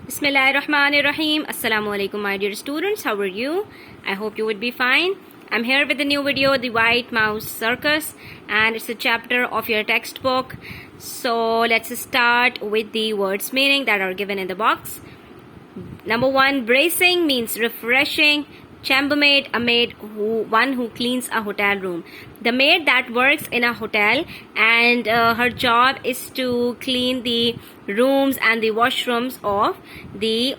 Bismillahirrahmanirrahim. Assalamu alaikum, my dear students. How are you? I hope you would be fine. I'm here with a new video, The White Mouse Circus, and it's a chapter of your textbook. So let's start with the words meaning that are given in the box. Number one, bracing means refreshing. Chambermaid, a maid one who cleans a hotel room. The maid that works in a hotel and her job is to clean the rooms and the washrooms of the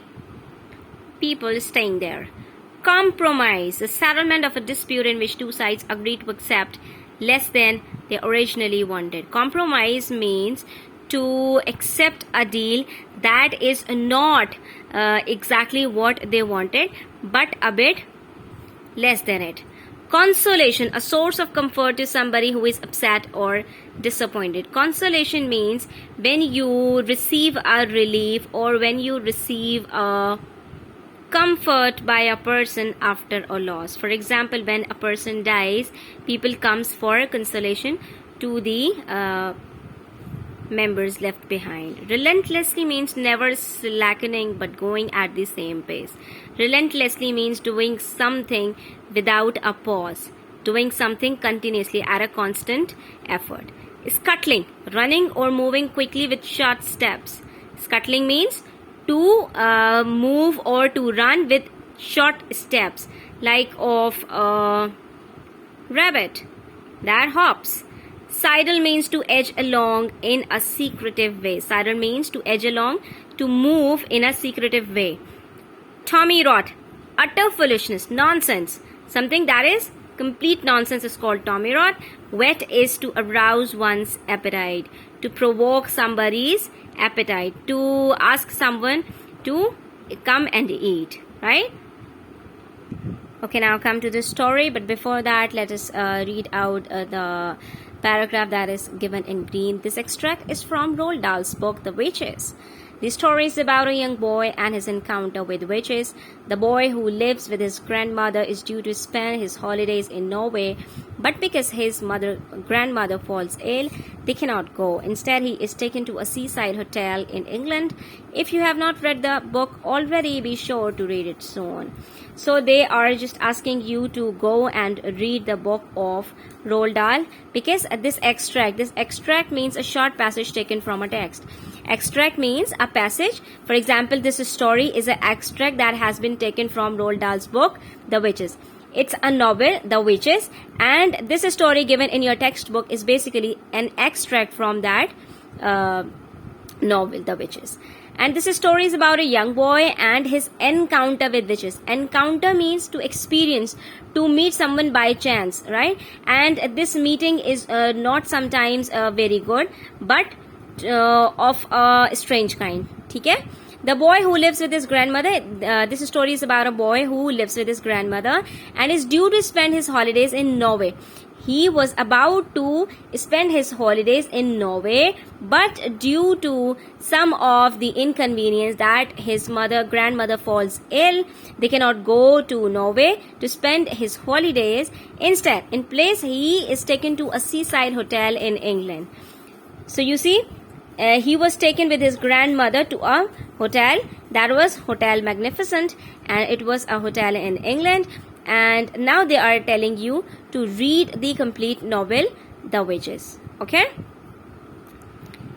people staying there. Compromise, the settlement of a dispute in which two sides agree to accept less than they originally wanted. Compromise means to accept a deal that is not exactly what they wanted, but a bit less than it. Consolation, a source of comfort to somebody who is upset or disappointed. Consolation means when you receive a relief or when you receive a comfort by a person after a loss. For example, when a person dies, people comes for consolation to the members left behind. Relentlessly means never slackening but going at the same pace. Relentlessly means doing something without a pause, doing something continuously at a constant effort. Scuttling, running or moving quickly with short steps. Scuttling means to move or to run with short steps, like of a rabbit that hops. Sidle means to edge along in a secretive way. Sidle means to edge along, to move in a secretive way. Tommy rot, utter foolishness, nonsense. Something that is complete nonsense is called tommy rot. Whet is to arouse one's appetite, to provoke somebody's appetite, to ask someone to come and eat, right? Okay, now come to the story, but before that, let us read out the paragraph that is given in green. This extract is from Roald Dahl's book, The Witches. The story is about a young boy and his encounter with witches. The boy who lives with his grandmother is due to spend his holidays in Norway, but because his grandmother falls ill, they cannot go. Instead, he is taken to a seaside hotel in England. If you have not read the book already, be sure to read it soon. So they are just asking you to go and read the book of Roald Dahl, because this extract means a short passage taken from a text. Extract means a passage. For example, this story is an extract that has been taken from Roald Dahl's book, The Witches. It's a novel, The Witches, and this story given in your textbook is basically an extract from that novel, The Witches. And this story is about a young boy and his encounter with witches. Encounter means to experience, to meet someone by chance, right? And this meeting is not sometimes very good, but of a strange kind. Okay? The boy who lives with his grandmother. This story is about a boy who lives with his grandmother and is due to spend his holidays in Norway. He was about to spend his holidays in Norway, but due to some of the inconvenience that his grandmother falls ill, they cannot go to Norway to spend his holidays. Instead, in place, he is taken to a seaside hotel in England. So you see, he was taken with his grandmother to a hotel that was Hotel Magnificent, and it was a hotel in England. And now they are telling you to read the complete novel, The Witches. Okay?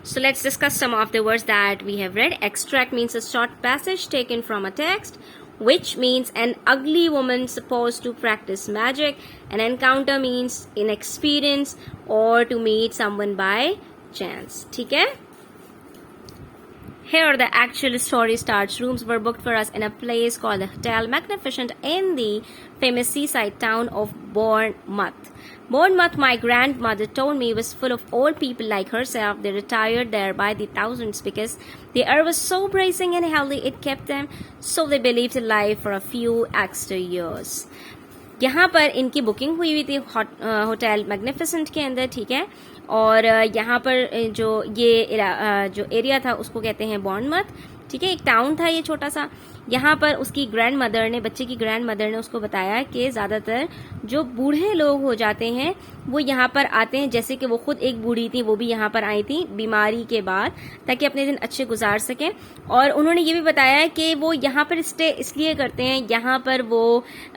So let's discuss some of the words that we have read. Extract means a short passage taken from a text. Witch means an ugly woman supposed to practice magic. An encounter means inexperience or to meet someone by chance. Okay? Here the actual story starts. Rooms were booked for us in a place called the Hotel Magnificent in the famous seaside town of Bournemouth. Bournemouth, my grandmother told me, was full of old people like herself. They retired there by the thousands because the air was so bracing and healthy it kept them, so they believed alive for a few extra years. यहाँ पर इनकी booking हुई थी hotel magnificent के अंदर, ठीक है. और यहाँ पर जो ये जो एरिया था उसको कहते हैं बॉर्नमथ, ठीक है, एक टाउन था ये छोटा सा। यहाँ पर उसकी ग्रैंड मदर ने, बच्चे की ग्रैंड मदर ने उसको बताया कि ज्यादातर जो बूढ़े लोग हो जाते हैं वो यहाँ पर आते हैं, जैसे कि वो खुद एक बूढ़ी थी, वो भी यहाँ पर आई थी बीमारी के बाद, ताकि अपने दिन अच्छे गुजार सकें। और उन्होंने ये भी बताया कि वो यहाँ पर स्टे इसलिए करते हैं, यहाँ पर वो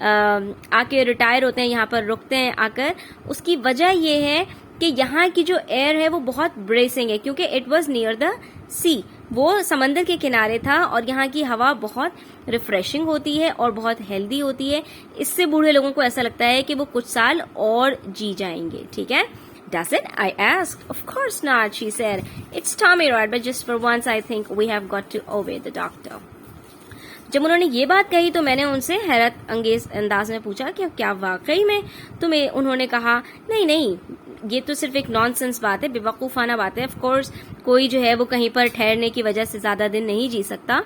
आके रिटायर होते हैं, यहाँ पर रुकते हैं आकर। उसकी वजह ये है कि यहाँ की जो एयर है वो बहुत ब्रेसिंग है, क्योंकि इट वॉज नियर द सी, वो समंदर के किनारे था, और यहाँ की हवा बहुत रिफ्रेशिंग होती है और बहुत हेल्दी होती है। इससे बूढ़े लोगों को ऐसा लगता है कि वो कुछ साल और जी जाएंगे। ठीक है, Does it? I asked. Of course not, she said. It's Tommy Rod, but just for once I think we have got to obey the doctor. जब उन्होंने ये बात कही तो मैंने उनसे हैरत अंगेज अंदाज में पूछा कि क्या वाकई में तुम्हें? उन्होंने कहा नहीं नहीं, ये तो सिर्फ एक नॉनसेंस बात है, बेवकूफाना बात है। ऑफ कोर्स कोई जो है वो कहीं पर ठहरने की वजह से ज्यादा दिन नहीं जी सकता,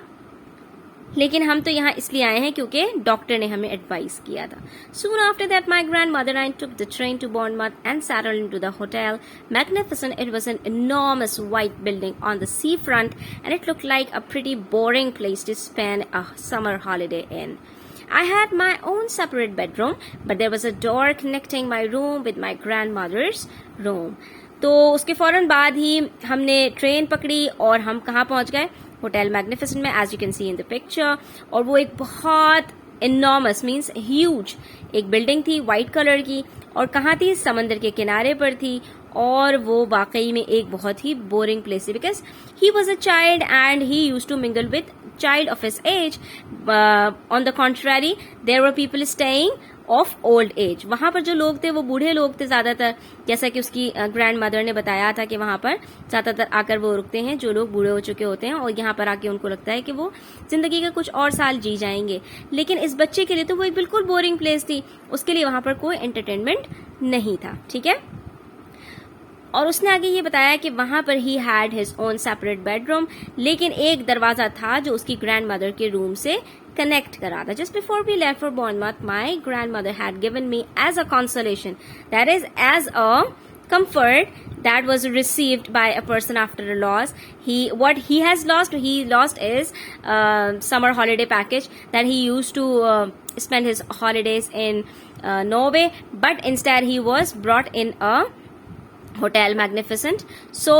लेकिन हम तो यहाँ इसलिए आए हैं क्योंकि डॉक्टर ने हमें एडवाइस किया था। Soon after that, my grandmother and I took the train to Bournemouth and settled into the hotel. Magnificent, it was an enormous white building on the seafront, and it looked like a pretty boring place to spend a summer holiday in. I had my own separate bedroom, but there was a door connecting my room with my grandmother's room. तो उसके फौरन बाद ही हमने train पकड़ी और हम कहाँ पहुंच गए? होटल मैग्निफिसेंट में, as you can see in the picture. और वो एक बहुत इनॉर्मस मीन्स ह्यूज एक बिल्डिंग थी व्हाइट कलर की, और कहाँ थी? समंदर के किनारे पर थी। और वो वाकई में एक बहुत ही बोरिंग प्लेस थी, because he was a child and he use to mingle with child of his age. On the contrary, there were people staying of old age. वहां पर जो लोग थे वो बूढ़े लोग थे ज्यादातर, जैसा कि उसकी ग्रैंड मदर ने बताया था कि वहां पर ज्यादातर आकर वो रुकते हैं जो लोग बूढ़े हो चुके होते हैं, और यहाँ पर आके उनको लगता है कि वो जिंदगी के कुछ और साल जी जाएंगे। लेकिन इस बच्चे के लिए तो वो एक बिल्कुल बोरिंग प्लेस थी, उसके लिए वहां पर कोई एंटरटेनमेंट नहीं था। ठीक है, और उसने आगे ये बताया कि वहां पर he had his own separate bedroom, लेकिन एक दरवाजा था जो उसकी ग्रैंड मदर के रूम से कनेक्ट करा था। Just before we left for Bournemouth, my grandmother had given me as a consolation, that is as a comfort that was received by a person after a loss. What he lost is summer holiday package that he used to spend his holidays in Norway, but instead he was brought in a Hotel Magnificent. So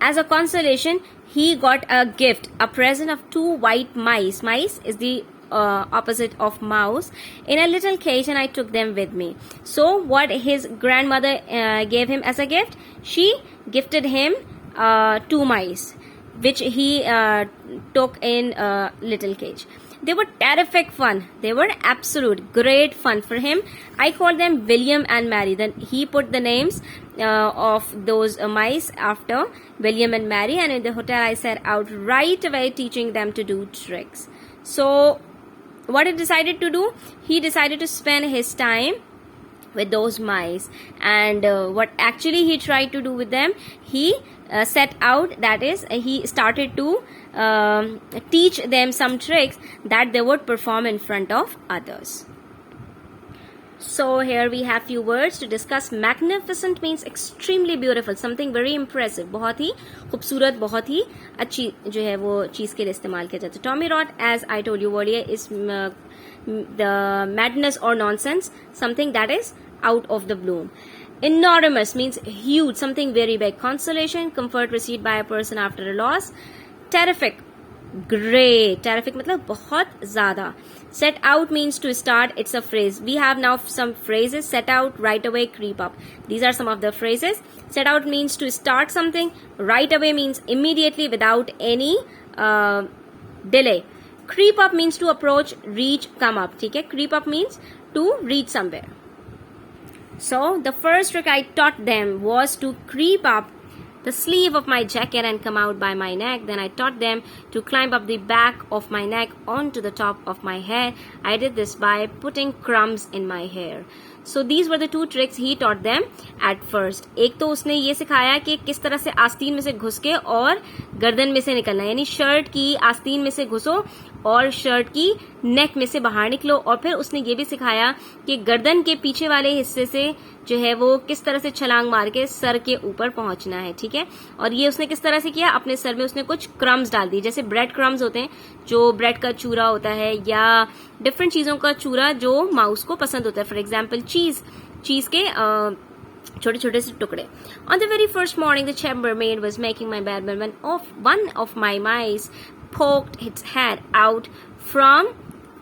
as a consolation, he got a gift, a present of 2 white mice. Mice is the opposite of mouse, in a little cage, and I took them with me. So what his grandmother gave him as a gift, she gifted him 2 mice, which he took in a little cage. They were terrific fun. They were absolute great fun for him. I called them William and Mary. Then he put the names of those mice after William and Mary, and in the hotel I set out right away teaching them to do tricks. So what he decided to do? He decided to spend his time with those mice, and what actually he tried to do with them, he set out, that is he started to teach them some tricks that they would perform in front of others. So here we have few words to discuss. Magnificent means extremely beautiful, something very impressive, बहुत ही खूबसूरत, बहुत ही अच्छी जो है वो चीज के लिए इस्तेमाल किया जाता है। Tommy Rod, as I told you earlier, is the madness or nonsense, something that is out of the blue. Enormous means huge, something very big. Consolation, comfort received by a person after a loss. Terrific, great. Terrific मतलब बहुत ज्यादा. Set out means to start. It's a phrase. We have now some phrases. Set out, right away, creep up. These are some of the phrases. Set out means to start something. Right away means immediately, without any delay. Creep up means to approach, reach, come up. ठीक है, creep up means to reach somewhere. So the first trick I taught them was to creep up the sleeve of my jacket and come out by my neck. Then I taught them to climb up the back of my neck onto the top of my head. I did this by putting crumbs in my hair. So these were the 2 tricks he taught them at first. एक तो उसने ये सिखाया कि किस तरह से आस्तीन में से घुस के और गर्दन में से निकलना, यानी शर्ट की आस्तीन में से घुसो और शर्ट की नेक में से बाहर निकलो। और फिर उसने ये भी सिखाया कि गर्दन के पीछे वाले हिस्से से जो है वो किस तरह से छलांग मार के सर के ऊपर पहुंचना है, ठीक है। और ये उसने किस तरह से किया, अपने सर में उसने कुछ क्रम्स डाल दी, जैसे ब्रेड क्रम्स होते हैं, जो ब्रेड का चूरा होता है या डिफरेंट चीजों का चूरा जो माउस को पसंद होता है। फॉर एग्जाम्पल चीज के छोटे छोटे से टुकड़े। On the very first morning, the chambermaid was making my bed when one of my mice poked its head out from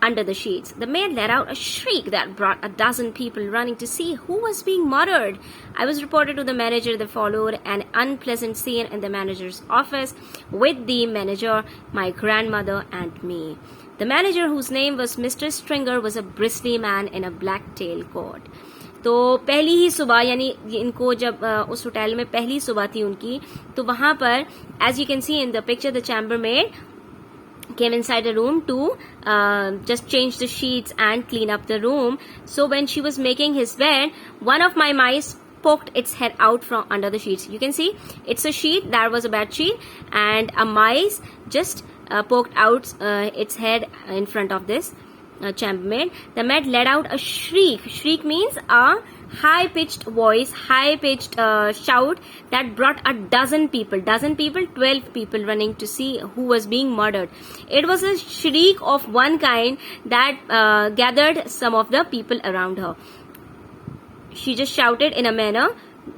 under the sheets. The maid let out a shriek that brought a dozen people running to see who was being murdered. I was reported to the manager. That followed an unpleasant scene in the manager's office with the manager, my grandmother, and me. The manager, whose name was Mr. Stringer, was a bristly man in a black tail coat. तो पहली ही सुबह, यानी इनको जब उस hotel में पहली सुबह थी उनकी, तो वहां पर as you can see in the picture the chambermaid came inside a room to just change the sheets and clean up the room. So when she was making his bed, one of my mice poked its head out from under the sheets. You can see it's a sheet, that was a bed sheet, and a mice just poked out its head in front of this chambermaid. The maid let out a shriek. Shriek means a high-pitched voice, high-pitched shout that brought a dozen people, 12 people running to see who was being murdered. It was a shriek of one kind that gathered some of the people around her. She just shouted in a manner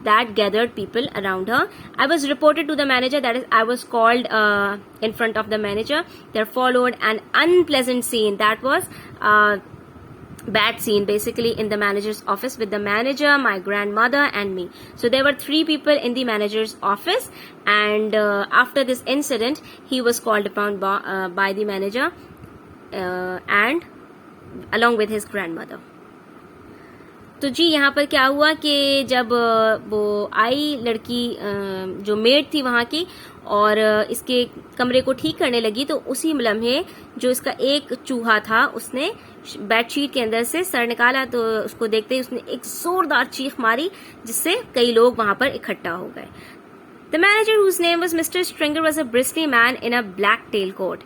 that gathered people around her. I was reported to the manager, that is, I was called in front of the manager. There followed an unpleasant scene. That was bad scene basically in the manager's office with the manager, my grandmother, and me. So there were 3 people in the manager's office, and after this incident he was called upon by the manager and along with his grandmother. तो जी यहाँ पर क्या हुआ कि जब वो आई लड़की जो मेड थी वहां की और इसके कमरे को ठीक करने लगी, तो उसी लम्हे जो इसका एक चूहा था उसने बेडशीट के अंदर से सर निकाला, तो उसको देखते ही उसने एक जोरदार चीख मारी जिससे कई लोग वहां पर इकट्ठा हो गए. The manager whose name was Mr. Stringer was a bristly man in a black tail coat.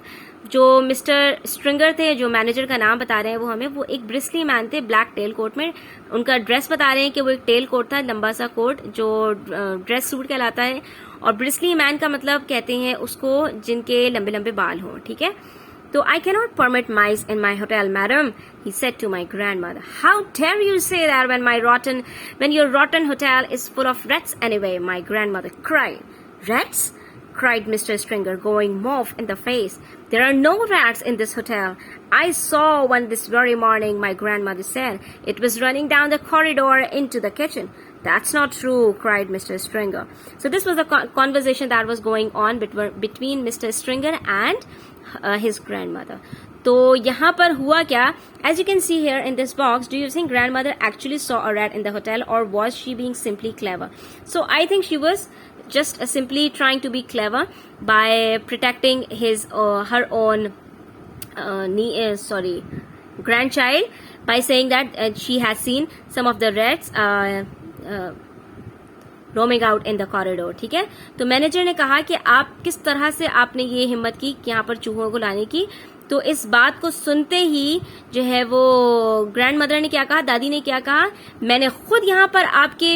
जो मिस्टर स्ट्रिंगर थे, जो मैनेजर का नाम बता रहे हैं वो हमें, वो एक ब्रिस्ली मैन थे ब्लैक टेल कोट में. उनका ड्रेस बता रहे हैं कि वो एक टेल कोट था, लंबा सा कोट जो ड्रेस सूट कहलाता है. और ब्रिस्ली मैन का मतलब कहते हैं उसको जिनके लंबे लंबे बाल हों, ठीक है. तो I cannot permit mice in my hotel madam, he said to my grandmother. How dare you say that when your rotten hotel is full of rats anyway, my grandmother cried. Rats? Cried Mr. Stringer, going mauve in the face. There are no rats in this hotel. I saw one this very morning, my grandmother said. It was running down the corridor into the kitchen. That's not true, cried Mr. Stringer. So this was a conversation that was going on between Mr. Stringer and his grandmother. तो यहाँ पर हुआ क्या? As you can see here in this box, do you think grandmother actually saw a rat in the hotel, or was she being simply clever? So I think she was just simply trying to be clever by protecting her own grandchild by saying that she has seen some of the rats roaming out in the corridor. ठीक है. तो manager ने कहा कि आप किस तरह से आपने ये हिम्मत की कि यहाँ पर चूहों को लाने की. तो इस बात को सुनते ही जो है वो ग्रैंडमदर ने क्या कहा, दादी ने क्या कहा, मैंने खुद यहाँ पर आपके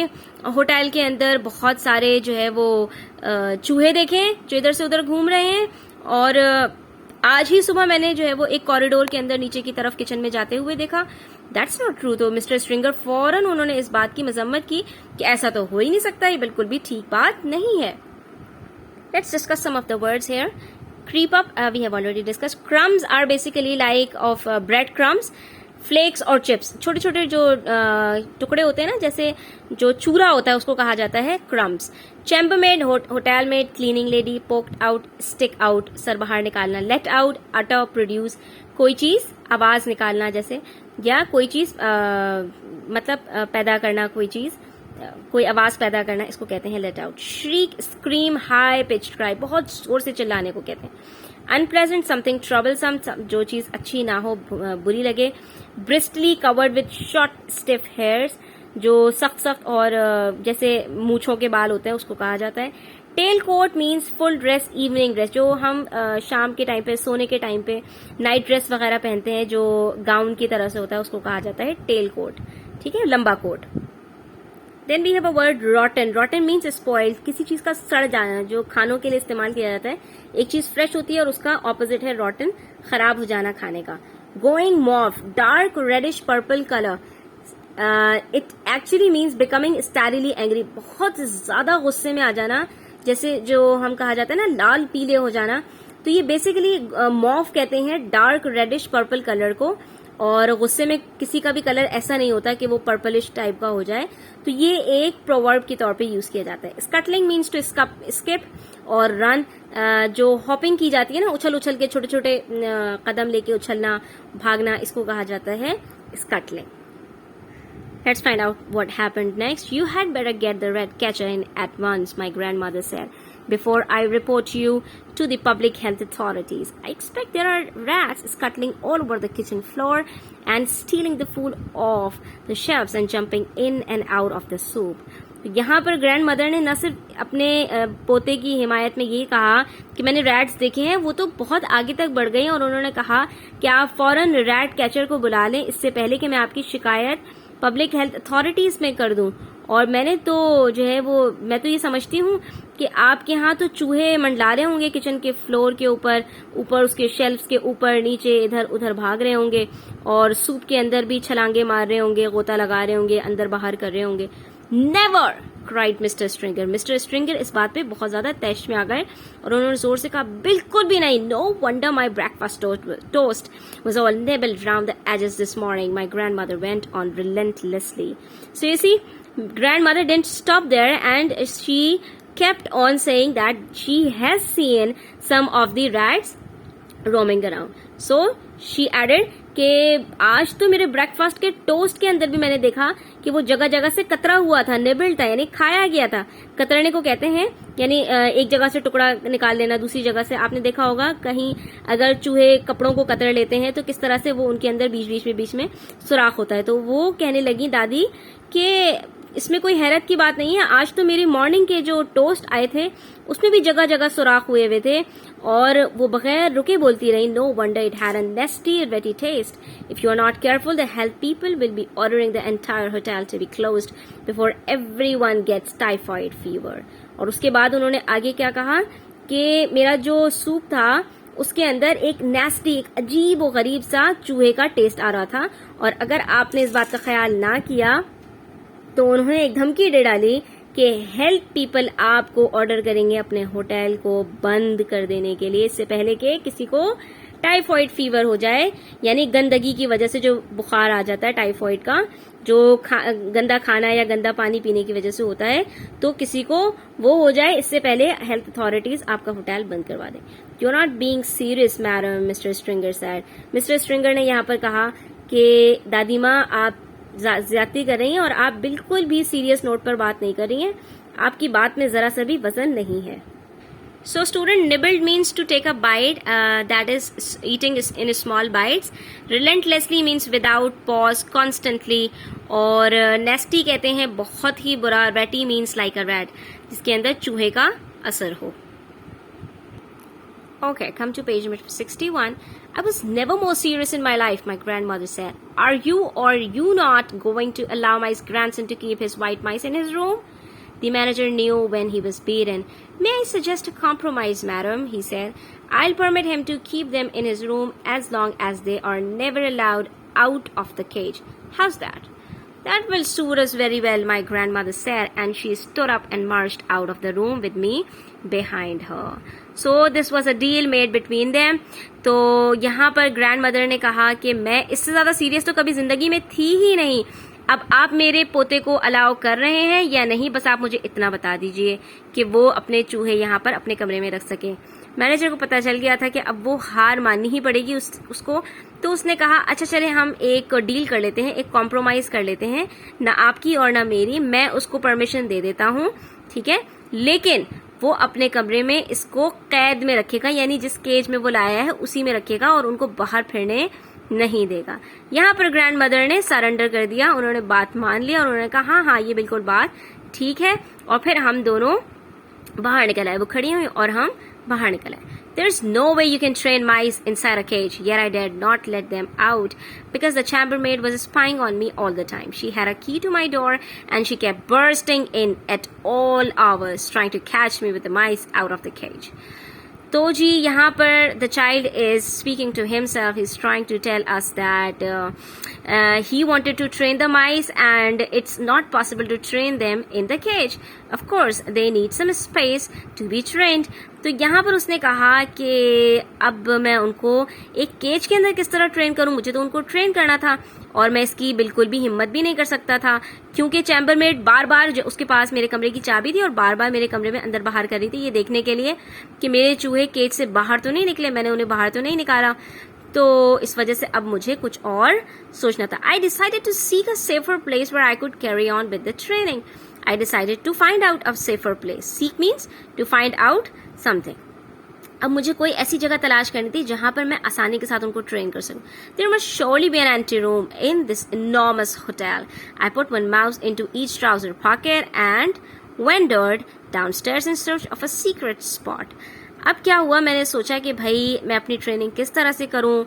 होटल के अंदर बहुत सारे जो है वो चूहे देखे जो इधर से उधर घूम रहे हैं, और आज ही सुबह मैंने जो है वो एक कॉरिडोर के अंदर नीचे की तरफ किचन में जाते हुए देखा. That's not true. तो मिस्टर स्ट्रिंगर फौरन उन्होंने इस बात की मजम्मत की कि ऐसा तो हो ही नहीं सकता, ये बिल्कुल भी ठीक बात नहीं है. Let's discuss some of the words here. Creep up, we have already discussed. Crumbs are basically like of bread crumbs, flakes और chips. छोटे छोटे जो टुकड़े होते हैं ना, जैसे जो चूरा होता है उसको कहा जाता है crumbs. Chambermaid, hotel maid, cleaning lady, poked out, stick out, sir बाहर निकालना, let out, utter, produce, कोई चीज आवाज निकालना जैसे, या कोई चीज मतलब पैदा करना, कोई चीज कोई आवाज पैदा करना, इसको कहते हैं let out. श्रीक, scream, high pitched cry, बहुत जोर से चिल्लाने को कहते हैं. अनप्लेजेंट, समथिंग ट्रबलसम, जो चीज अच्छी ना हो, बुरी लगे. Bristly, covered with short stiff hairs, जो सख्त सख्त और जैसे मूछों के बाल होते हैं उसको कहा जाता है. Tail coat means full dress, evening dress, जो हम शाम के टाइम पे, सोने के टाइम पे नाइट ड्रेस वगैरह पहनते हैं, जो गाउन की तरह से होता है, उसको कहा जाता है टेल कोट, ठीक है, लंबा कोट। Then we have a word rotten. Rotten means spoiled, किसी चीज का सड़ जाना, जो खानों के लिए इस्तेमाल किया जाता है। एक चीज फ्रेश होती है और उसका ऑपोजिट है रॉटन, खराब हो जाना खाने का। Going mauve, dark reddish purple colour, it actually means becoming steadily angry, बहुत ज्यादा गुस्से में आ जाना, जैसे जो हम कहा जाता है ना लाल पीले हो जाना। तो ये बेसिकली मॉफ कहते हैं डार्क रेडिश पर्पल कलर को, और गुस्से में किसी का भी कलर ऐसा नहीं होता कि वो पर्पलिश टाइप का हो जाए। तो ये एक प्रोवर्ब के तौर पे यूज किया जाता है। स्कटलिंग मीन्स टू स्किप और रन, जो हॉपिंग की जाती है ना, उछल उछल के छोटे छोटे कदम लेके उछलना, भागना, इसको कहा जाता है scuttling. Let's find out what happened next. You had better get the rat catcher in at once, my grandmother said, before I report you to the public health authorities. I expect there are rats scuttling all over the kitchen floor and stealing the food off the shelves and jumping in and out of the soup. यहाँ पर grand mother ने न सिर्फ अपने पोते की हिमायत में ये कहा कि मैंने रैट्स देखे हैं, वो तो बहुत आगे तक बढ़ गई और उन्होंने कहा कि आप फौरन रैट कैचर को बुला लें, इससे पहले कि मैं आपकी शिकायत पब्लिक हेल्थ अथॉरिटीज में कर दूं। और मैंने तो जो है वो, मैं तो ये समझती हूँ कि आपके यहाँ तो चूहे मंडला रहे होंगे किचन के फ्लोर के ऊपर, उसके शेल्फ्स के ऊपर नीचे इधर उधर भाग रहे होंगे, और सूप के अंदर भी छलांगे मार रहे होंगे, गोता लगा रहे होंगे, अंदर बाहर कर रहे होंगे। Never cried mister stringer. Mister stringer इस बात पे बहुत ज्यादा तैश में आ गए और उन्होंने जोर से कहा, बिल्कुल भी नहीं। No wonder my breakfast toast was all nibbled round the edges this morning, my grandmother went on relentlessly. So you see, grandmother didn't stop there and she kept on saying that she has seen some of the rats roaming around. So she added कि आज तो मेरे breakfast के toast के अंदर भी मैंने देखा कि वो जगह जगह से कतरा हुआ था, निबल्ड था, यानी खाया गया था। कतरने को कहते हैं, यानी एक जगह से टुकड़ा निकाल लेना दूसरी जगह से। आपने देखा होगा कहीं अगर चूहे कपड़ों को कतर लेते हैं तो किस तरह से वो उनके अंदर बीच में सुराख होता है। तो वो कहने लगी दादी कि इसमें कोई हैरत की बात नहीं है, आज तो मेरी मॉर्निंग के जो टोस्ट आए थे उसमें भी जगह जगह सुराख हुए हुए थे। और वो बगैर रुके बोलती रही, no wonder it had a nasty weighty taste, if you are not careful the health people will be ordering the entire hotel to be closed before everyone gets typhoid fever. और उसके बाद उन्होंने आगे क्या कहा कि मेरा जो सूप था उसके अंदर एक नेस्टी, एक अजीब व गरीब सा चूहे का टेस्ट आ रहा था, और अगर आपने इस बात का ख्याल ना किया तो उन्होंने एक धमकी दे डाली कि हेल्थ पीपल आपको ऑर्डर करेंगे अपने होटल को बंद कर देने के लिए, इससे पहले कि किसी को टाइफाइड फीवर हो जाए, यानी गंदगी की वजह से जो बुखार आ जाता है टाइफाइड का, जो गंदा खाना या गंदा पानी पीने की वजह से होता है, तो किसी को वो हो जाए, इससे पहले हेल्थ अथॉरिटीज आपका होटल बंद करवा दें। You are not being serious madam, mister Stringer said. Mister Stringer ने यहाँ पर कहा कि दादी माँ आप ज्यादती कर रही हैं और आप बिल्कुल भी सीरियस नोट पर बात नहीं कर रही हैं, आपकी बात में जरा सा भी वजन नहीं है। So student, nibbled means to take a bite, that is eating in small bites. Relentlessly means without pause, constantly. और nasty कहते हैं बहुत ही बुरा। ratty means like a rat, जिसके अंदर चूहे का असर हो। Okay, come to page number 61. I was never more serious in my life, my grandmother said. Are you or you not going to allow my grandson to keep his white mice in his room? The manager knew when he was beaten. May I suggest a compromise, madam, he said. I'll permit him to keep them in his room as long as they are never allowed out of the cage. How's that? That will suit us very well, my grandmother said, and she stood up and marched out of the room with me behind her. So this was a deal made between them. तो यहाँ पर grandmother ने कहा कि मैं इससे ज्यादा serious तो कभी जिंदगी में थी ही नहीं। अब आप मेरे पोते को अलाउ कर रहे हैं या नहीं, बस आप मुझे इतना बता दीजिए कि वो अपने चूहे यहाँ पर अपने कमरे में रख सके। मैनेजर को पता चल गया था कि अब वो हार माननी ही पड़ेगी उसको, तो उसने कहा अच्छा चले हम एक डील कर लेते हैं, एक कॉम्प्रोमाइज कर लेते हैं, ना आपकी और ना मेरी, मैं उसको परमिशन दे देता हूँ, ठीक है, लेकिन वो अपने कमरे में इसको कैद में रखेगा, यानी जिस केज में वो लाया है उसी में रखेगा और उनको बाहर फिरने नहीं देगा। यहाँ पर ग्रैंड मदर ने सरेंडर कर दिया, उन्होंने बात मान लिया और उन्होंने कहा हाँ ये बिल्कुल बात ठीक है। और फिर हम दोनों बाहर निकल आए, वो खड़ी हुई और हम बाहर निकल आए. There's no way you can train mice inside a cage, yet I dared not let them out because the chambermaid was spying on me all the time. She had a key to my door and she kept bursting in at all hours trying to catch me with the mice out of the cage. तो जी यहाँ पर the child is speaking to himself, he is trying to tell us that he wanted to train the mice and it's not possible to train them in the cage. Of course they need some space to be trained. तो यहाँ पर उसने कहा कि अब मैं उनको एक केज के अंदर किस तरह ट्रेन करूं, मुझे तो उनको ट्रेन करना था और मैं इसकी बिल्कुल भी हिम्मत भी नहीं कर सकता था क्योंकि चैम्बरमेड बार बार जो उसके पास मेरे कमरे की चाबी थी और बार बार मेरे कमरे में अंदर बाहर कर रही थी ये देखने के लिए कि मेरे चूहे केज से बाहर तो नहीं निकले, मैंने उन्हें बाहर तो नहीं निकाला. तो इस वजह से अब मुझे कुछ और सोचना था. I decided to seek a safer place where I could carry on with the training. I decided to find out a safer place. Seek means to find out something. अब मुझे कोई ऐसी जगह तलाश करनी थी जहां पर मैं आसानी के साथ उनको ट्रेन कर सकूं. There must surely be an anteroom in this enormous hotel. I put one mouse into each trouser pocket and wandered downstairs in search of a secret spot. अब क्या हुआ, मैंने सोचा कि भाई मैं अपनी ट्रेनिंग किस तरह से करूं.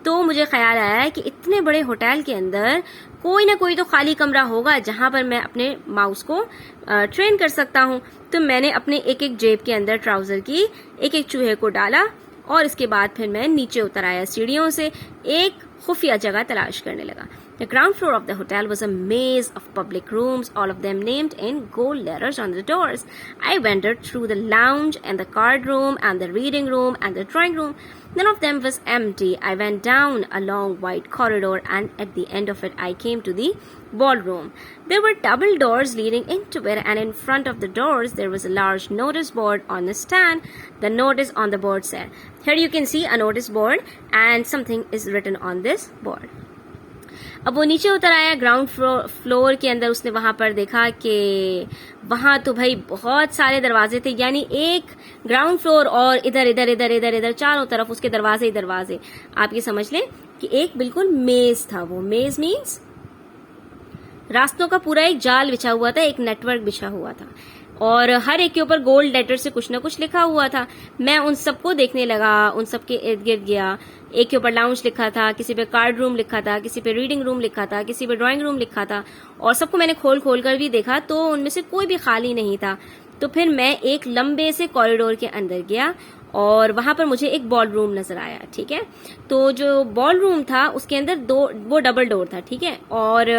तो मुझे ख्याल आया कि इतने बड़े होटल के अंदर कोई ना कोई तो खाली कमरा होगा जहां पर मैं अपने माउस को ट्रेन कर सकता हूं. तो मैंने अपने एक एक जेब के अंदर ट्राउजर की एक एक चूहे को डाला और इसके बाद फिर मैं नीचे उतर आया सीढ़ियों से, एक खुफिया जगह तलाश करने लगा. The ground floor of the hotel was a maze of public rooms, all of them named in gold letters on the doors. I wandered through the lounge and the card room and the reading room and the drawing room. None of them was empty. I went down a long white corridor and at the end of it I came to the ballroom. There were double doors leading into it and in front of the doors there was a large notice board on the stand. The notice on the board said, here you can see a notice board and something is written on this board. अब वो नीचे उतर आया ground floor के अंदर. उसने वहां पर देखा कि वहां तो भाई बहुत सारे दरवाजे थे, यानी एक ग्राउंड फ्लोर और इधर इधर इधर इधर इधर चारों तरफ उसके दरवाजे ही दरवाजे. आप ये समझ लें कि एक बिल्कुल मेज था. वो मेज मीन्स रास्तों का पूरा एक जाल बिछा हुआ था, एक नेटवर्क बिछा हुआ था और हर एक के ऊपर गोल्ड लेटर से कुछ ना कुछ लिखा हुआ था. मैं उन सबको देखने लगा, उन सबके इर्द गिर्द गया. एक के ऊपर लाउंज लिखा था, किसी पे कार्ड रूम लिखा था, किसी पे रीडिंग रूम लिखा था, किसी पे ड्राइंग रूम लिखा था और सबको मैंने खोल खोल कर भी देखा तो उनमें से कोई भी खाली नहीं था. तो फिर मैं एक लंबे से कॉरिडोर के अंदर गया और वहां पर मुझे एक बॉल रूम नजर आया. ठीक है, तो जो बॉल रूम था उसके अंदर वो डबल डोर था. ठीक है, और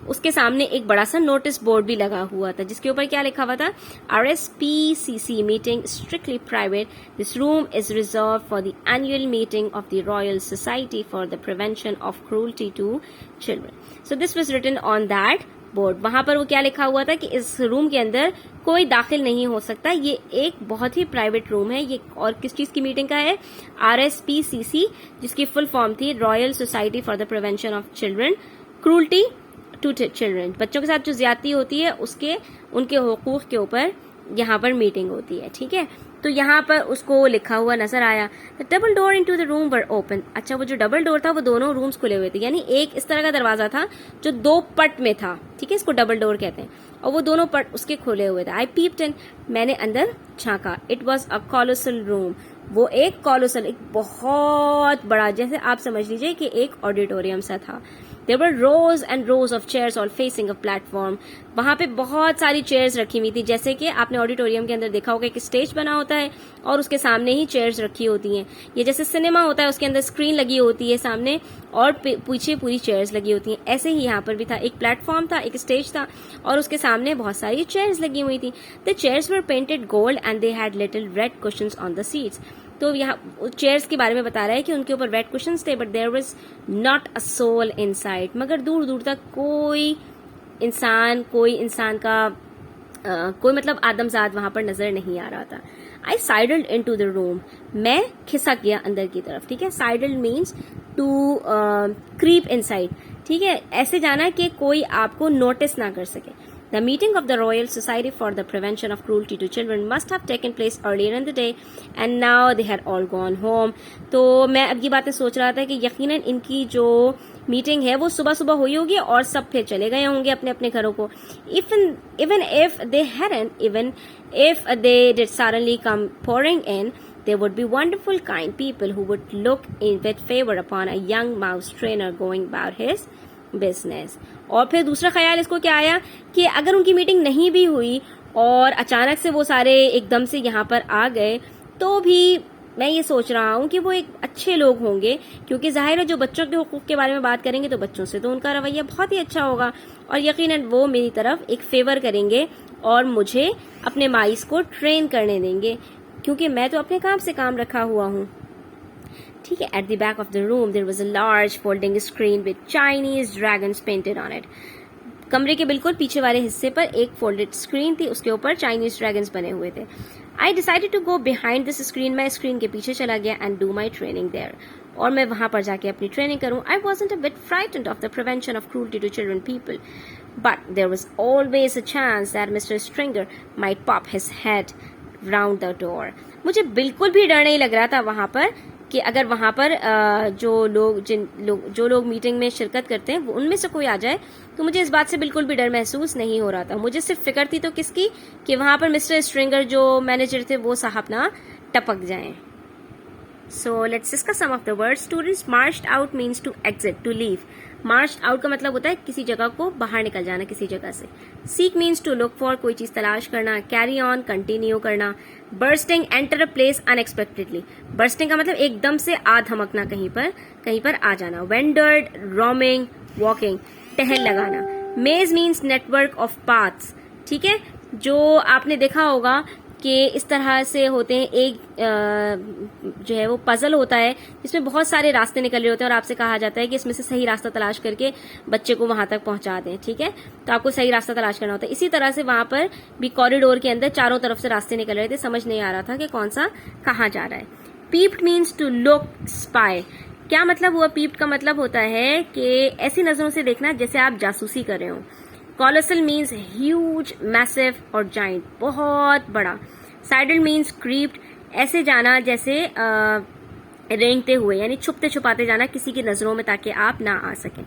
उसके सामने एक बड़ा सा नोटिस बोर्ड भी लगा हुआ था जिसके ऊपर क्या लिखा हुआ था, RSPCC meeting strictly private. This room is reserve for the annual meeting of the Royal Society for the Prevention of Cruelty to Children. So this was written on that board. वहां पर वो क्या लिखा हुआ था कि इस रूम के अंदर कोई दाखिल नहीं हो सकता, ये एक बहुत ही प्राइवेट रूम है. ये और किस चीज की मीटिंग का है, RSPCC, जिसकी फुल फॉर्म थी Royal Society for the Prevention of Children Cruelty to Children. बच्चों के साथ जो ज्यादती होती है उसके उनके हुकूक के ऊपर यहाँ पर मीटिंग होती है. ठीक है, तो यहाँ पर उसको लिखा हुआ नजर आया. The double door into the room were open. अच्छा, वो जो डबल डोर था वो दोनों रूम्स खुले हुए थे, यानी एक इस तरह का दरवाजा था जो दो पट में था. ठीक है, इसको डबल डोर कहते हैं और वो दोनों पट उसके खुले हुए थे. I peeped in. मैंने अंदर झांका. It was a colossal room. वो एक कॉलोसल, एक बहुत बड़ा, जैसे आप समझ लीजिए कि एक ऑडिटोरियम सा था. There were rows and rows of chairs all facing a platform. वहां पे बहुत सारी चेयर्स रखी हुई थी, जैसे कि आपने ऑडिटोरियम के अंदर देखा होगा कि स्टेज बना होता है और उसके सामने ही चेयर्स रखी होती हैं. ये जैसे सिनेमा होता है, उसके अंदर स्क्रीन लगी होती है सामने और पीछे पूरी चेयर्स लगी होती हैं. ऐसे ही यहाँ पर भी था. एक प्लेटफॉर्म था, एक स्टेज था और उसके सामने बहुत सारी चेयर्स लगी हुई थी. The chairs were painted gold and they had little red cushions on the seats. तो यहाँ चेयर्स के बारे में बता रहा है कि उनके ऊपर रेड कुशन्स थे, but there was not a soul inside. मगर दूर दूर तक कोई इंसान का कोई मतलब आदमजाद वहां पर नजर नहीं आ रहा था. आई साइडल्ड इनटू द रूम. मैं खिसक गया अंदर की तरफ. ठीक है, साइडल्ड मीन्स टू क्रीप इनसाइड. ठीक है, ऐसे जाना कि कोई आपको नोटिस ना कर सके. The meeting of the Royal Society for the Prevention of Cruelty to Children must have taken place earlier in the day and now they had all gone home. तो मैं अब ये बातें सोच रहा था कि यकीनन इनकी जो मीटिंग है वो सुबह सुबह हुई होगी और सब फिर चले गए होंगे अपने अपने घरों को. Even if they hadn't, even if they did suddenly come pouring in, there would be wonderful kind people who would look in with favor upon a young mouse trainer going about his business. और फिर दूसरा ख्याल इसको क्या आया कि अगर उनकी मीटिंग नहीं भी हुई और अचानक से वो सारे एकदम से यहाँ पर आ गए, तो भी मैं ये सोच रहा हूँ कि वो एक अच्छे लोग होंगे, क्योंकि जाहिर है जो बच्चों के हुकूक के बारे में बात करेंगे तो बच्चों से तो उनका रवैया बहुत ही अच्छा होगा और यकीनन वो मेरी तरफ एक फेवर करेंगे और मुझे अपने माइस को ट्रेन करने देंगे, क्योंकि मैं तो अपने काम से काम रखा हुआ हूँ. ठीक है. At the back of the room there was a large folding screen with Chinese dragons painted on it. कमरे के बिल्कुल पीछे वाले हिस्से पर एक फोल्डेड स्क्रीन थी, उसके ऊपर चाइनीज ड्रैगन्स बने हुए थे. I decided to go behind this screen. मैं स्क्रीन के पीछे चला गया and do my training there, और मैं वहां पर जाके अपनी ट्रेनिंग करूं. I wasn't a bit frightened of the Prevention of Cruelty to Children people, but there was always a chance that mister Stringer might pop his head round the door. मुझे बिल्कुल भी डर नहीं लग रहा था वहां पर कि अगर वहां पर जो लोग मीटिंग में शिरकत करते हैं उनमें से कोई आ जाए, तो मुझे इस बात से बिल्कुल भी डर महसूस नहीं हो रहा था. मुझे सिर्फ फिक्र थी तो किसकी, कि वहां पर मिस्टर स्ट्रिंगर जो मैनेजर थे वो साहब ना टपक जाएं. So let's discuss some of the words. Students, marched out means to exit, to leave. Marched out का मतलब होता है किसी जगह को बाहर निकल जाना, किसी जगह से. Seek means to look for, कोई चीज तलाश करना. कैरी ऑन, कंटिन्यू करना. Bursting, enter a place unexpectedly. Bursting का मतलब एकदम से आ धमकना, कहीं पर आ जाना. वेंडर्ड, रोमिंग, वॉकिंग, टहल लगाना. मेज मीन्स नेटवर्क ऑफ पाथ्स. ठीक है, जो आपने देखा होगा कि इस तरह से होते हैं, एक जो है वो पजल होता है जिसमें बहुत सारे रास्ते निकल रहे होते हैं और आपसे कहा जाता है कि इसमें से सही रास्ता तलाश करके बच्चे को वहां तक पहुंचा दें. ठीक है, तो आपको सही रास्ता तलाश करना होता है. इसी तरह से वहां पर भी कॉरिडोर के अंदर चारों तरफ से रास्ते निकल रहे थे, समझ नहीं आ रहा था कि कौन सा कहाँ जा रहा है. Peeped means to look, spy. क्या मतलब हुआ? पीप्ड का मतलब होता है कि ऐसी नजरों से देखना जैसे आप जासूसी कर रहे हो. कॉलोसल मीन्स ह्यूज, मैसिव और जाइंट, बहुत बड़ा. साइडल मीन्स क्रीप्ड, ऐसे जाना जैसे रेंगते हुए, यानी छुपते छुपाते जाना किसी की नजरों में ताकि आप ना आ सकें.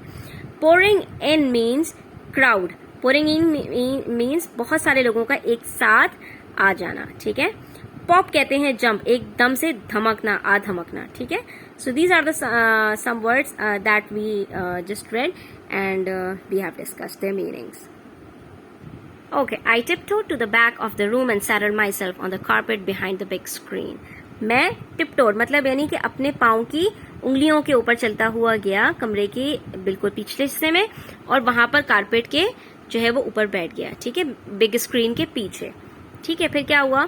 Pouring in means crowd. Pouring in means बहुत सारे लोगों का एक साथ आ जाना. ठीक है. पॉप कहते हैं जंप, एकदम से धमकना, आ धमकना. ठीक है. So these are the some words that we just read and we have discussed their meanings. Okay, I tiptoed to the back of the room and settled myself on the carpet behind the big screen. मैं tiptoed मतलब यानी कि अपने पाँव की उंगलियों के ऊपर चलता हुआ गया कमरे के बिल्कुल पिछले हिस्से में और वहां पर कारपेट के जो है वो ऊपर बैठ गया. ठीक है, बिग स्क्रीन के पीछे. ठीक है, फिर क्या हुआ?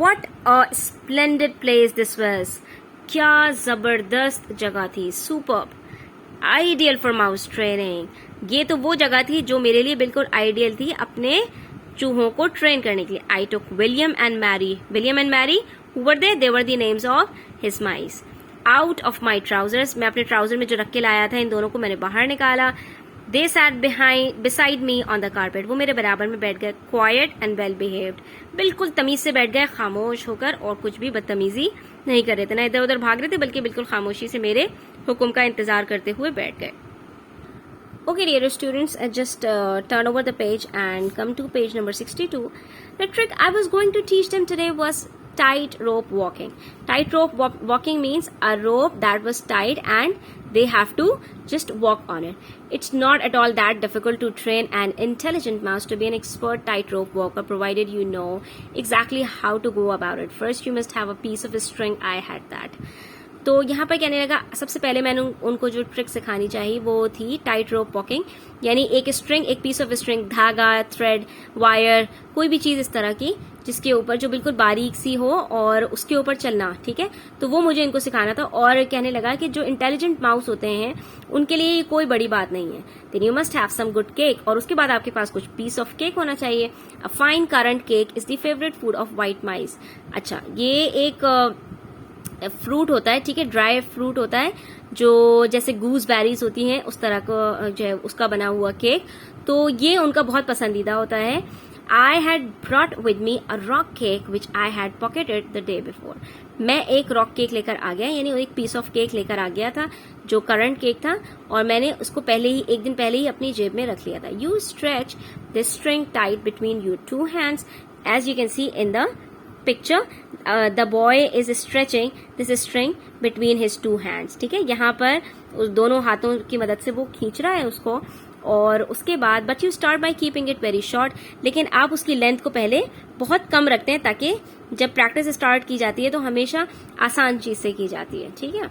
What a splendid place this was. क्या जबरदस्त जगह थी. Superb. Ideal for mouse training. ये तो वो जगह थी जो मेरे लिए बिल्कुल आइडियल थी अपने चूहों को ट्रेन करने के लिए. I took William and Mary. William and Mary, who were they? They were the names of his mice. Out of my trousers, मैं अपने ट्राउजर में जो रख के लाया था इन दोनों को मैंने बाहर निकाला. They sat beside me on the carpet, वो मेरे बराबर में बैठ गए. क्वाइट एंड वेल बिहेव्ड, बिल्कुल तमीज से बैठ गए, खामोश होकर, और कुछ भी बदतमीजी नहीं कर रहे थे, ना इधर उधर भाग रहे थे, बल्कि बिल्कुल खामोशी से मेरे हुक्म का इंतजार करते हुए बैठ गए. Okay, dear students, just turn over the page and come to page number 62. The trick I was going to teach them today was tight rope walking. Tight rope walking means a rope that was tied and they have to just walk on it. It's not at all that difficult to train an intelligent mouse to be an expert tightrope walker, provided you know exactly how to go about it. First, you must have a piece of string. I had that. तो यहाँ पर कहने लगा, सबसे पहले मैंने उनको जो ट्रिक सिखानी चाहिए वो थी टाइट रोप वॉकिंग, यानी एक स्ट्रिंग, एक पीस ऑफ स्ट्रिंग, धागा, थ्रेड, वायर, कोई भी चीज इस तरह की जिसके ऊपर जो बिल्कुल बारीक सी हो और उसके ऊपर चलना. ठीक है, तो वो मुझे इनको सिखाना था. और कहने लगा कि जो इंटेलिजेंट माउस होते हैं उनके लिए ये कोई बड़ी बात नहीं है. Then you must have some good cake, और उसके बाद आपके पास कुछ पीस ऑफ केक होना चाहिए. A fine currant cake is the favourite food of white mice. अच्छा, ये एक फ्रूट होता है. ठीक है, ड्राई फ्रूट होता है जो जैसे गूसबेरीज होती हैं उस तरह का जो है उसका बना हुआ केक, तो ये उनका बहुत पसंदीदा होता है. I had brought with me a rock cake which I had pocketed the day before. मैं एक रॉक केक लेकर आ गया, यानी एक पीस ऑफ केक लेकर आ गया था जो करंट केक था, और मैंने उसको एक दिन पहले ही अपनी जेब में रख लिया था. You stretch the string tight between your two hands, as you can see in the picture. The boy is stretching this string between his two hands. ठीक है, यहाँ पर उस दोनों हाथों की मदद से वो खींच रहा है उसको, और उसके बाद but you start by keeping it very short, लेकिन आप उसकी लेंथ को पहले बहुत कम रखते हैं ताकि जब प्रैक्टिस स्टार्ट की जाती है तो हमेशा आसान चीज से की जाती है. ठीक है,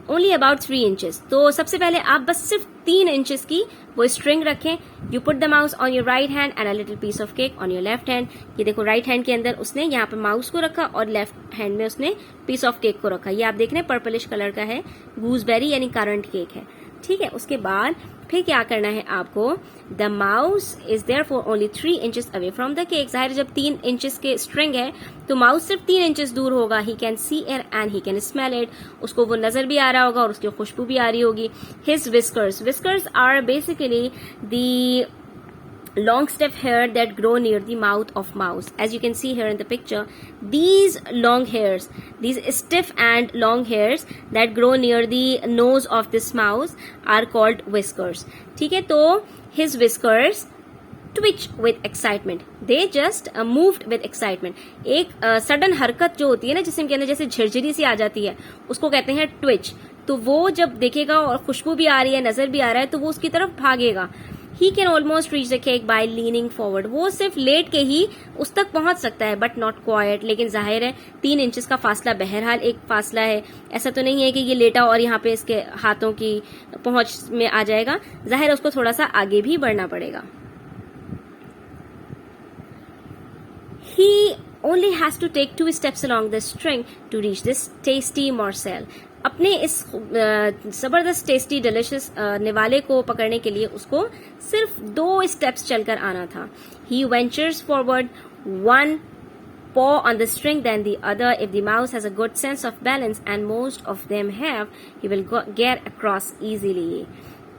ओनली अबाउट 3 इंचेस. तो सबसे पहले आप बस सिर्फ 3 इंचेस की वो स्ट्रिंग रखें. You put the mouse on your right hand and a little piece of cake on your left hand. ये देखो, राइट हैंड के अंदर उसने यहाँ पर माउस को रखा और लेफ्ट हैंड में उसने पीस ऑफ केक को रखा. ये आप देख रहे हैं पर्पलिश कलर का है, गूसबेरी यानी करंट केक है. ठीक है, उसके बाद फिर क्या करना है आपको, the mouse is there for only 3 inches away from the cake. जाहिर जब 3 इंचेस के स्ट्रिंग है तो माउस सिर्फ 3 इंचेस दूर होगा. He can see it and he can smell it. उसको वो नजर भी आ रहा होगा और उसकी खुशबू भी आ रही होगी. His whiskers are basically the long stiff hair that grow near the mouth of mouse. As you can see here in the picture, these long hairs, these stiff and long hairs that grow near the nose of this mouse are called whiskers. ठीक है, तो his whiskers twitch with excitement. They just moved with excitement. एक sudden हरकत जो होती है ना जिसम के अंदर, जैसे झिरझिरी सी आ जाती है, उसको कहते हैं ट्विच. तो वो जब देखेगा और खुशबू भी आ रही है, नजर भी आ रहा है, तो वो उसकी तरफ भागेगा. He can almost reach the cake by leaning forward. वो सिर्फ लेट के ही उस तक पहुंच सकता है, बट नॉट क्वाइट. लेकिन जाहिर है 3 इंचेस का फासला बहरहाल एक फासला है. ऐसा तो नहीं है कि ये लेटा और यहाँ पे इसके हाथों की पहुंच में आ जाएगा. जाहिर है उसको थोड़ा सा आगे भी बढ़ना पड़ेगा. He only has to take 2 steps along the string to reach this tasty morsel. अपने इस जबरदस्त टेस्टी डिलिशियस निवाले को पकड़ने के लिए उसको सिर्फ 2 स्टेप्स चलकर आना था. He ventures forward, one paw on the string than the other. If the mouse has a good sense of balance, and most of them have, he will get across easily.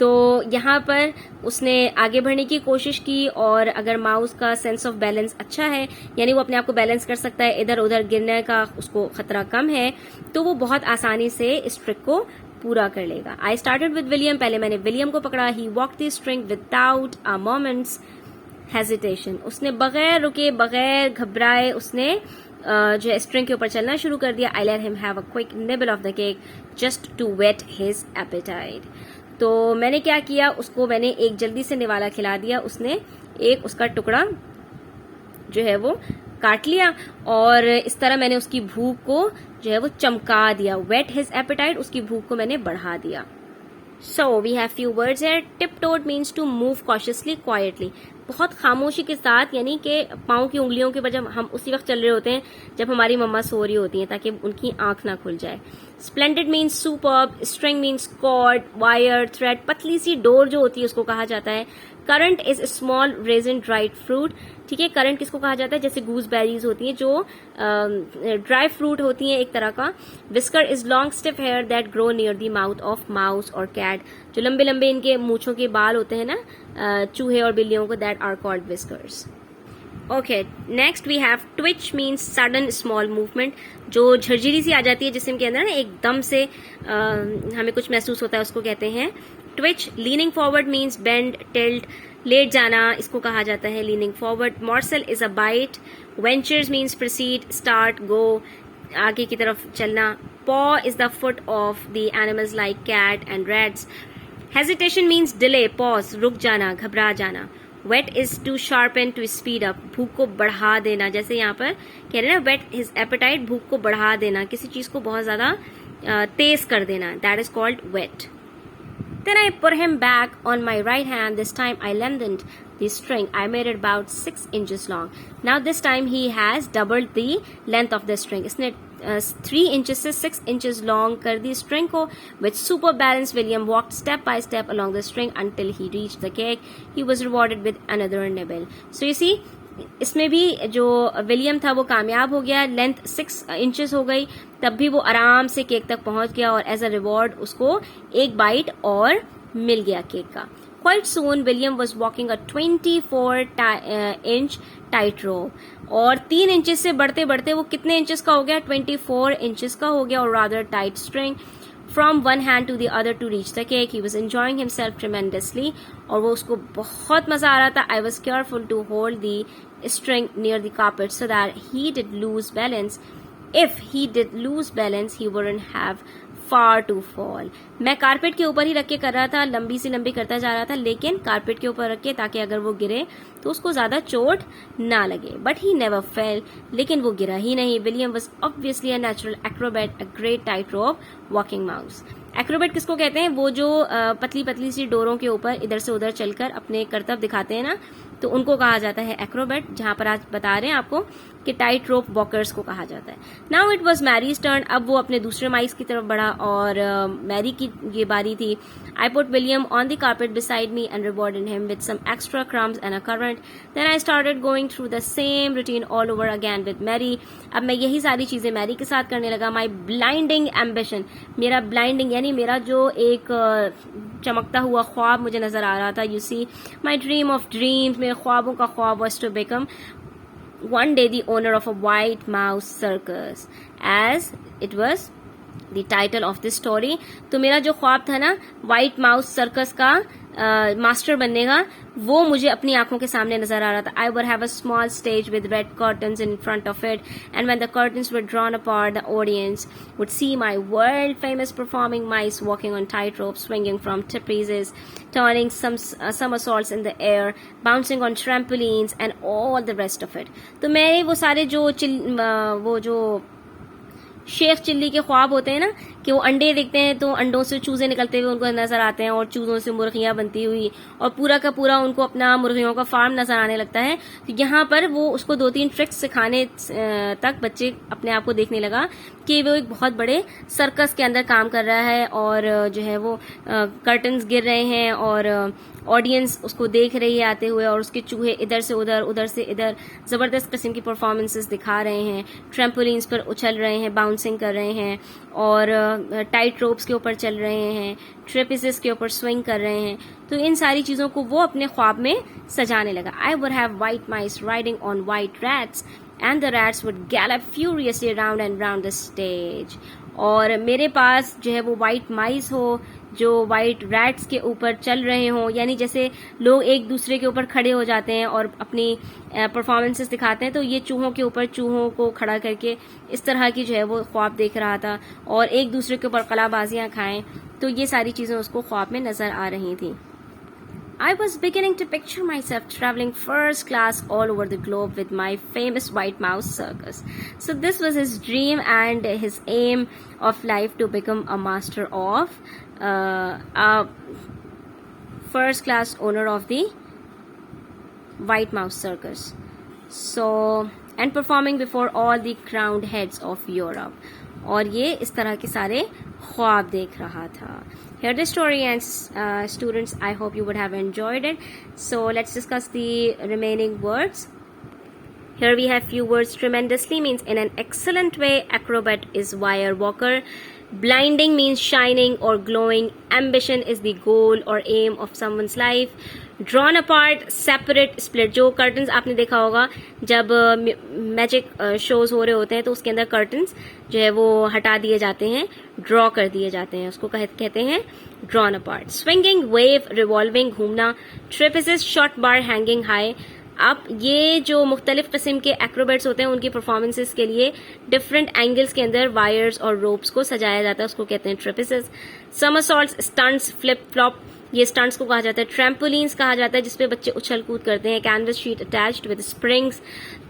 तो यहाँ पर उसने आगे बढ़ने की कोशिश की, और अगर माउस का सेंस ऑफ बैलेंस अच्छा है, यानी वो अपने आप को बैलेंस कर सकता है, इधर उधर गिरने का उसको खतरा कम है, तो वो बहुत आसानी से इस ट्रिक को पूरा कर लेगा. I started with William. पहले मैंने विलियम को पकड़ा. He walk the string without a moment's hesitation. उसने बगैर रुके, बगैर घबराए उसने जो स्ट्रिंग के ऊपर चलना शुरू कर दिया. I let him have a quick nibble of the cake just to whet his appetite. तो मैंने क्या किया, उसको मैंने एक जल्दी से निवाला खिला दिया. उसने एक उसका टुकड़ा जो है वो काट लिया, और इस तरह मैंने उसकी भूख को जो है वो चमका दिया. वेट हिज एपेटाइट, उसकी भूख को मैंने बढ़ा दिया. So we have few words here. Tiptoed means to move cautiously, quietly. बहुत खामोशी के साथ, यानी कि पाँव की उंगलियों के वजह हम उसी वक्त चल रहे होते हैं जब हमारी मम्मा सो रही होती हैं, ताकि उनकी आंख ना खुल जाए. Splendid means superb. String means cord, wire, thread. पतली सी डोर जो होती है उसको कहा जाता है. Current is small resin dried fruit. ठीक है, करंट किसको कहा जाता है, जैसे गूसबेरीज होती हैं जो ड्राई फ्रूट होती हैं एक तरह का. Whisker is long stiff hair that grow near the mouth of mouse और कैट. जो लंबे लंबे इनके मूंछों के बाल होते हैं ना चूहे और बिल्लियों को, that are called whiskers. Okay, next we have twitch means sudden small movement. जो झरझरी सी आ जाती है जिस्म के अंदर ना, एकदम से हमें कुछ महसूस होता है, उसको कहते हैं twitch. Leaning forward means bend, tilt. लेट जाना इसको कहा जाता है leaning forward. Morsel is a bite. Ventures means proceed, start, go, आगे की तरफ चलना. Paw is the foot of the animals like cat and rats. Hesitation means delay, pause, रुक जाना, घबरा जाना. Whet is to sharpen, to speed up, भूख को बढ़ा देना. जैसे यहाँ पर कह रहे हैं ना, वेट हिज एपेटाइट, भूख को बढ़ा देना, किसी चीज को बहुत ज्यादा तेज कर देना. That is called whet. Then I put him back on my right hand. This time I lengthened the string. I made it about 6 inches long. Now this time he has doubled the length of the string. इसने 3 inches से 6 inches long कर दी string को. With super balance, William walked step by step along the string until he reached the cake. He was rewarded with another nibble. So you see, इसमें भी जो William था वो कामयाब हो गया. लेंथ 6 इंचेस हो गई, तब भी वो आराम से केक तक पहुंच गया, और एज अ रिवॉर्ड उसको एक बाइट और मिल गया केक का. Quite soon, William was walking a 24-inch tightrope. और 3 इंचेस से बढ़ते बढ़ते वो कितने इंचेस का हो गया? 24 इंचेस का हो गया, और rather tight string from one hand to the other to reach the cake. He was enjoying himself tremendously. और वो उसको बहुत मजा आ रहा था. I was careful to hold the string near the carpet so that he did lose balance. If he did lose balance, he wouldn't have far to fall. मैं carpet के ऊपर ही रख के कर रहा था, लंबी से लंबी करता जा रहा था, लेकिन कारपेट के ऊपर रख के, ताकि अगर वो गिरे तो उसको ज्यादा चोट ना लगे. बट ही नेवर फेल, लेकिन वो गिरा ही नहीं. William was obviously a natural Acrobat, a great tit rope walking mouse. Acrobat किसको कहते हैं? वो जो पतली पतली सी डोरों के ऊपर इधर से उधर चलकर अपने करतब दिखाते हैं ना, तो उनको कहा जाता है एक्रोबैट. जहां पर आज बता रहे हैं आपको कि टाइट रोप वॉकर्स को कहा जाता है. Now it was Mary's turn. अब वो अपने दूसरे माइस की तरफ बढ़ा और मैरी की ये बारी थी. I put William on the carpet beside me and rewarded him with some extra crumbs and a currant. Then I started going through the same routine all over again with Mary. अब मैं यही सारी चीजें Mary के साथ करने लगा. माई blinding ambition, मेरा ब्लाइंडिंग यानी मेरा जो एक चमकता हुआ ख्वाब मुझे नजर आ रहा था. You see, my dream of dreams, मेरे ख्वाबों का ख्वाब was to become one day the owner of a white mouse circus, as it was the title of this story. तो मेरा जो ख्वाब था ना व्हाइट माउस सर्कस का मास्टर बनने का, वो मुझे अपनी आंखों के सामने नजर आ रहा था. I would have a small stage with red curtains in front of it, and when the curtains were drawn apart, the audience would see my world famous performing mice walking on tightrope, swinging from trapezes, turning somersaults in the air, bouncing on trampolines, and all the rest of it. तो मैंने वो सारे वो जो Sheikh chilli के ख्वाब होते हैं ना, कि वो अंडे देखते हैं तो अंडों से चूजे निकलते हुए उनको नजर आते हैं, और चूजों से मुर्गियां बनती हुई, और पूरा का पूरा उनको अपना मुर्गियों का फार्म नजर आने लगता है. तो यहाँ पर वो उसको 2-3 ट्रिक्स सिखाने तक बच्चे अपने आप को देखने लगा कि वो एक बहुत बड़े सर्कस के अंदर काम कर रहा है, और जो है वो कर्टन्स गिर रहे हैं और ऑडियंस उसको देख रही है आते हुए, और उसके चूहे इधर से उधर, उधर से इधर जबरदस्त किस्म की परफॉर्मेंसेस दिखा रहे हैं. ट्रैम्पोलिन्स पर उछल रहे हैं, बाउंसिंग कर रहे हैं, और टाइट रोप्स के ऊपर चल रहे हैं, ट्रेपेजेस के ऊपर स्विंग कर रहे हैं. तो इन सारी चीजों को वो अपने ख्वाब में सजाने लगा. I would have white mice riding on white rats and the rats would gallop furiously round and round the stage. और मेरे पास जो है वो व्हाइट माइस हो जो व्हाइट रैट्स के ऊपर चल रहे हों, यानी जैसे लोग एक दूसरे के ऊपर खड़े हो जाते हैं और अपनी परफॉर्मेंसेस दिखाते हैं, तो ये चूहों के ऊपर चूहों को खड़ा करके इस तरह की जो है वो ख्वाब देख रहा था, और एक दूसरे के ऊपर कलाबाजियां खाएं. तो ये सारी चीजें उसको ख्वाब में नजर आ रही थी. I was beginning to picture myself traveling first class all over the globe with my famous white mouse circus. So this was his dream and his aim of life, to become a master of a first class owner of the white mouse circus. So, and performing before all the crowned heads of Europe. और ये इस तरह के सारे ख्वाब देख रहा था. Here the story ends, students. I hope you would have enjoyed it. So let's discuss the remaining words. Here we have few words. Tremendously means in an excellent way. Acrobat is wire walker. Blinding means shining or glowing. Ambition is the goal or aim of someone's life. Drawn apart, separate, split. जो curtains आपने देखा होगा जब magic shows हो रहे होते हैं, तो उसके अंदर कर्टन्स जो है वो हटा दिए जाते हैं, ड्रॉ कर दिए जाते हैं, उसको कहते हैं drawn apart. Swinging, wave, revolving, घूमना. ट्रेपेजेस, शॉर्ट बार हैंगिंग हाई. अब ये जो मुख्तलिफ किस्म के एक्रोबैट्स होते हैं, उनकी परफॉर्मेंसेस के लिए डिफरेंट एंगल्स के अंदर वायर्स और रोप्स को सजाया जाता है, उसको कहते हैं ट्रेपेजेस. समरसॉल्ट्स, स्टंट्स, फ्लिप फ्लॉप, ये स्टंट्स को कहा जाता है. ट्रैम्पोलिन्स कहा जाता है जिसपे बच्चे उछल कूद करते हैं. Canvas sheet attached with springs,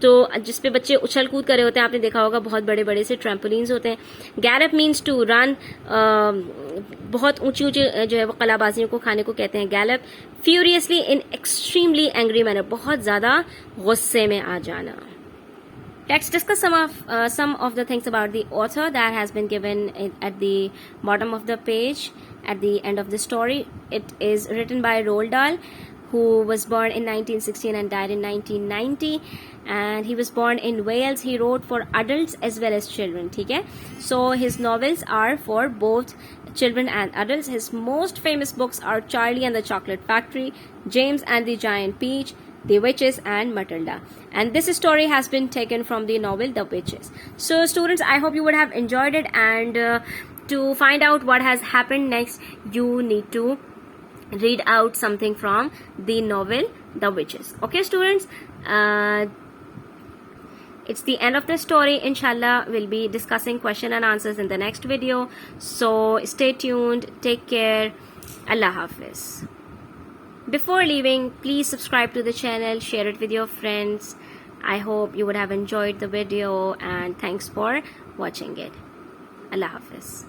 तो जिसपे बच्चे उछल कूद कर रहे होते हैं, आपने देखा होगा बहुत बड़े बड़े से ट्रैम्पोलिन्स होते हैं. गैलप मीन्स टू रन, बहुत ऊंची ऊंची जो है वो कलाबाजियों को खाने को कहते हैं Gallup. Furiously in extremely angry manner, बहुत ज्यादा गुस्से में आ जाना. Let's discuss some of the things about the author that has been given at the bottom of the page at the end of the story. It is written by Roald Dahl, who was born in 1916 and died in 1990, and he was born in Wales. He wrote for adults as well as children. ठीक है, so his novels are for both children and adults. His most famous books are Charlie and the Chocolate Factory, James and the Giant Peach, The Witches, and Matilda. And this story has been taken from the novel The Witches. So students, I hope you would have enjoyed it, and to find out what has happened next, you need to read out something from the novel The Witches. Okay students, it's the end of the story. Inshallah, we'll be discussing question and answers in the next video. So stay tuned. Take care. Allah Hafiz. Before leaving, please subscribe to the channel, share it with your friends. I hope you would have enjoyed the video, and thanks for watching it. Allah Hafiz.